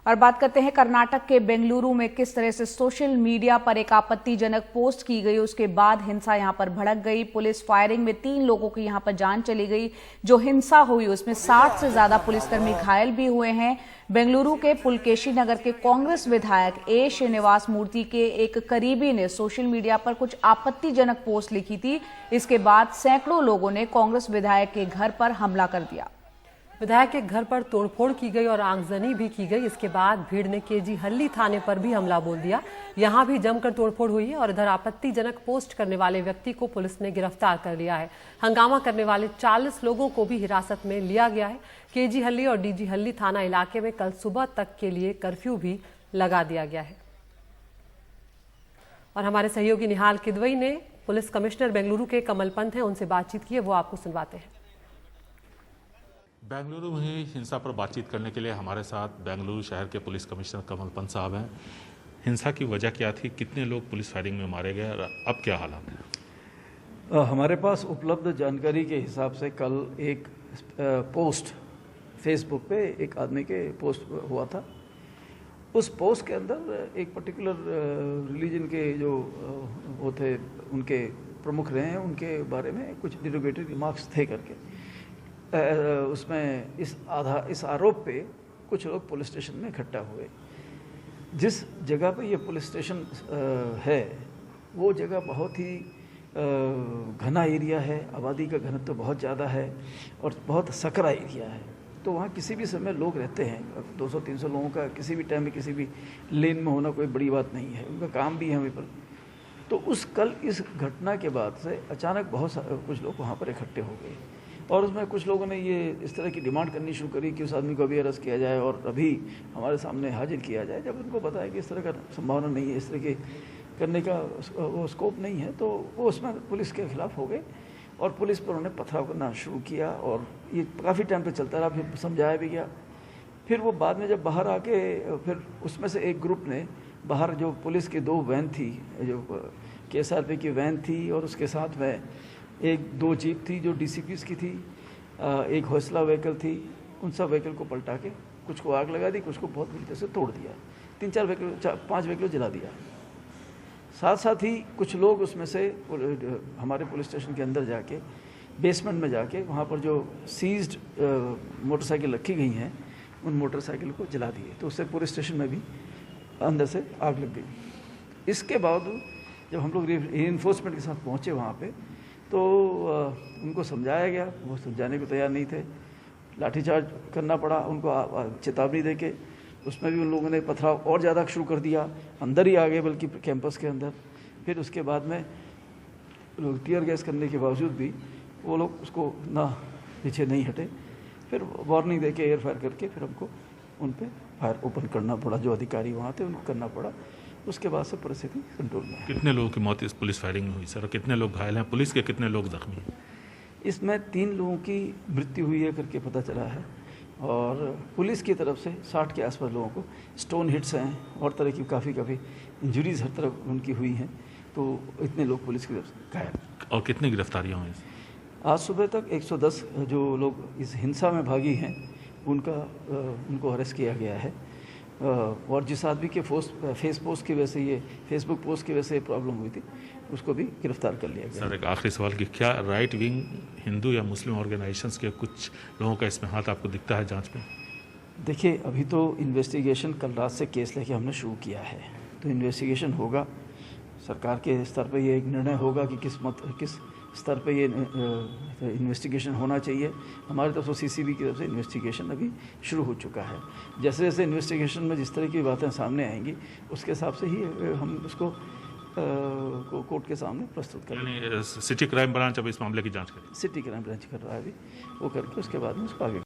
और बात करते हैं कर्नाटक के बेंगलुरु में किस तरह से सोशल मीडिया पर एक आपत्तिजनक पोस्ट की गई, उसके बाद हिंसा यहां पर भड़क गई। पुलिस फायरिंग में 3 लोगों की यहां पर जान चली गई। जो हिंसा हुई उसमें 60 से ज्यादा पुलिसकर्मी घायल भी हुए हैं। बेंगलुरु के पुलकेशी नगर के कांग्रेस विधायक ए श्रीनिवास मूर्ति के एक करीबी ने सोशल मीडिया पर कुछ आपत्तिजनक पोस्ट लिखी थी। इसके बाद सैकड़ों लोगों ने कांग्रेस विधायक के घर पर हमला कर दिया। विधायक के घर पर तोड़फोड़ की गई और आगजनी भी की गई। इसके बाद भीड़ ने केजी हल्ली थाने पर भी हमला बोल दिया। यहां भी जमकर तोड़फोड़ हुई है और इधर आपत्तिजनक पोस्ट करने वाले व्यक्ति को पुलिस ने गिरफ्तार कर लिया है। हंगामा करने वाले 40 लोगों को भी हिरासत में लिया गया है। केजी हल्ली और डीजी हल्ली थाना इलाके में कल सुबह तक के लिए कर्फ्यू भी लगा दिया गया है। और हमारे सहयोगी निहाल किदवई ने पुलिस कमिश्नर बेंगलुरु के कमल पंत हैं, उनसे बातचीत की है, वो आपको सुनवाते हैं। बेंगलुरु में हिंसा पर बातचीत करने के लिए हमारे साथ बेंगलुरु शहर के पुलिस कमिश्नर कमल पंत साहब हैं। हिंसा की वजह क्या थी, कितने लोग पुलिस फायरिंग में मारे गए और अब क्या हालात हैं? हमारे पास उपलब्ध जानकारी के हिसाब से कल एक पोस्ट फेसबुक पे एक आदमी के पोस्ट हुआ था। उस पोस्ट के अंदर एक पर्टिकुलर रिलीजन के जो वो थे, उनके प्रमुख रहे हैं, उनके बारे में कुछ डिरोगेटरी रिमार्क्स थे करके उसमें इस आरोप पे कुछ लोग पुलिस स्टेशन में इकट्ठा हुए। जिस जगह पे ये पुलिस स्टेशन है वो जगह बहुत ही घना एरिया है, आबादी का घनत्व तो बहुत ज़्यादा है और बहुत सकरा एरिया है। तो वहाँ किसी भी समय लोग रहते हैं। 200-300 लोगों का किसी भी टाइम में किसी भी लेन में होना कोई बड़ी बात नहीं है, उनका काम भी है वहीं पर। तो कल इस घटना के बाद से अचानक कुछ लोग वहाँ पर इकट्ठे हो गए और उसमें कुछ लोगों ने ये इस तरह की डिमांड करनी शुरू करी कि उस आदमी को अभी अरेस्ट किया जाए और अभी हमारे सामने हाजिर किया जाए। जब उनको पता है कि इस तरह का संभावना नहीं है, इस तरह के करने का वो स्कोप नहीं है, तो वो उसमें पुलिस के खिलाफ हो गए और पुलिस पर उन्होंने पथराव करना शुरू किया और ये काफ़ी टाइम पे चलता रहा। फिर समझाया भी गया। फिर वो बाद में जब बाहर आके फिर उसमें से एक ग्रुप ने बाहर, जो पुलिस की 2 वैन थी, जो KSRP की वैन थी और उसके साथ में 1-2 जीप थी जो DCPs की थी, एक हौसला व्हीकल थी, उन सब व्हीकल को पलटा के कुछ को आग लगा दी, कुछ को बहुत बुरी तरह से तोड़ दिया। 5 व्हीकल जला दिया। साथ साथ ही कुछ लोग उसमें से हमारे पुलिस स्टेशन के अंदर जाके बेसमेंट में जाके वहाँ पर जो सीज्ड मोटरसाइकिल रखी गई हैं उन मोटरसाइकिल को जला दिए। तो उससे पुलिस स्टेशन में भी अंदर से आग लग गई। इसके बावजूद जब हम लोग रीइंफोर्समेंट के साथ पहुँचे वहाँ पे, तो उनको समझाया गया, वो समझाने को तैयार नहीं थे। लाठीचार्ज करना पड़ा उनको, चेतावनी देके। उसमें भी उन लोगों ने पथराव और ज़्यादा शुरू कर दिया, अंदर ही आ गए बल्कि कैंपस के अंदर। फिर उसके बाद में लोग टीयर गैस करने के बावजूद भी वो लोग उसको ना पीछे नहीं हटे। फिर वार्निंग देके एयर फायर करके फिर हमको उन पर फायर ओपन करना पड़ा। जो अधिकारी वहाँ थे उनको करना पड़ा। उसके बाद से परिस्थिति कंट्रोल में है। कितने लोगों की मौत इस पुलिस फायरिंग में हुई सर, और कितने लोग घायल हैं? पुलिस के कितने लोग जख्मी हैं? इसमें 3 लोगों की मृत्यु हुई है करके पता चला है और पुलिस की तरफ से 60 के आसपास लोगों को स्टोन हिट्स हैं और तरह की काफ़ी इंजरीज हर तरफ उनकी हुई हैं। तो इतने लोग पुलिस की तरफ से घायल। और कितनी गिरफ्तारियाँ हुई? आज सुबह तक 110 जो लोग इस हिंसा में भागी हैं उनको अरेस्ट किया गया है। और जिस आदमी के फेसबुक की वजह से प्रॉब्लम हुई थी उसको भी गिरफ्तार कर लिया गया। सर, एक आखिरी सवाल कि क्या राइट विंग हिंदू या मुस्लिम ऑर्गेनाइजेशंस के कुछ लोगों का इसमें हाथ आपको दिखता है जांच में? देखिए, अभी तो इन्वेस्टिगेशन कल रात से केस लेके हमने शुरू किया है, तो इन्वेस्टिगेशन होगा। सरकार के स्तर पर ये एक निर्णय होगा कि किस स्तर पे ये इन्वेस्टिगेशन होना चाहिए। हमारी तरफ से CCB की तरफ से इन्वेस्टिगेशन अभी शुरू हो चुका है। जैसे जैसे इन्वेस्टिगेशन में जिस तरह की बातें सामने आएंगी उसके हिसाब से ही हम उसको कोर्ट के सामने प्रस्तुत करेंगे। सिटी क्राइम ब्रांच अब इस मामले की जांच करेगी? सिटी क्राइम ब्रांच कर रहा है अभी, वो करके उसके बाद में उसको आगे